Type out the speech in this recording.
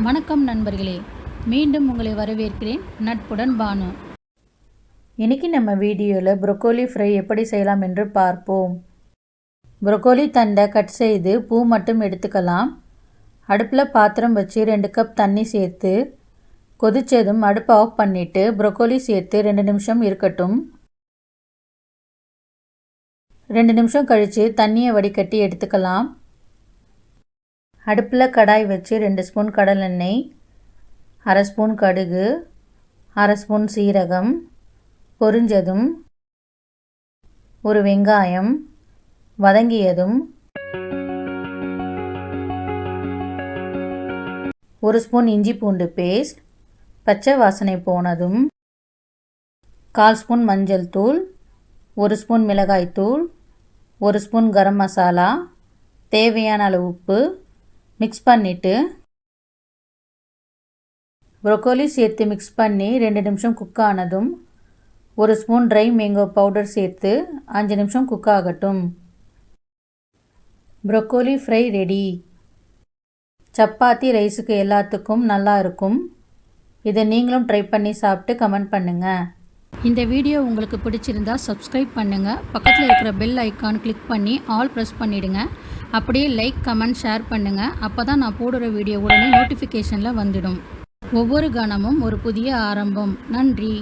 வணக்கம் நண்பர்களே, மீண்டும் உங்களை வரவேற்கிறேன். நட்புடன் பானு. இன்றைக்கி நம்ம வீடியோவில் ப்ரொக்கோலி ஃப்ரை எப்படி செய்யலாம் என்று பார்ப்போம். ப்ரொக்கோலி தண்டை கட் செய்து பூ மட்டும் எடுத்துக்கலாம். அடுப்பில் பாத்திரம் வச்சு 2 கப் தண்ணி சேர்த்து கொதித்ததும் அடுப்பை ஆஃப் பண்ணிவிட்டு ப்ரொக்கோலி சேர்த்து 2 நிமிஷம் இருக்கட்டும். 2 நிமிஷம் கழித்து தண்ணியை வடிகட்டி எடுத்துக்கலாம். அடுப்பில் கடாய் வச்சு 2 ஸ்பூன் கடலெண்ணெய், 1/2 ஸ்பூன் கடுகு, 1/2 ஸ்பூன் சீரகம் பொரிஞ்சதும் ஒரு வெங்காயம் வதங்கியதும் 1 ஸ்பூன் இஞ்சி பூண்டு பேஸ்ட் பச்சை வாசனை போனதும் 1/4 ஸ்பூன் மஞ்சள் தூள், 1 ஸ்பூன் மிளகாய் தூள், 1 ஸ்பூன் கரம் மசாலா, தேவையான அளவு உப்பு மிக்ஸ் பண்ணிவிட்டு ப்ரொக்கோலி சேர்த்து மிக்ஸ் பண்ணி 2 நிமிஷம் குக் ஆனதும் 1 ஸ்பூன் ட்ரை மேங்கோ பவுடர் சேர்த்து 5 நிமிஷம் குக் ஆகட்டும். Broccoli fry ready. சப்பாத்தி ரைஸுக்கு எல்லாத்துக்கும் நல்லா இருக்கும். இதை நீங்களும் ட்ரை பண்ணி சாப்பிட்டு கமெண்ட் பண்ணுங்கள். இந்த வீடியோ உங்களுக்கு பிடிச்சிருந்தா சப்ஸ்கிரைப் பண்ணுங்கள். பக்கத்தில் இருக்கிற பெல் ஐக்கான் கிளிக் பண்ணி ஆல் ப்ரெஸ் பண்ணிவிடுங்க. அப்படியே லைக், கமெண்ட், ஷேர் பண்ணுங்கள். அப்போ தான் நான் போடுற வீடியோ உடனே நோட்டிஃபிகேஷனில் வந்துடும். ஒவ்வொரு கணமும் ஒரு புதிய ஆரம்பம். நன்றி.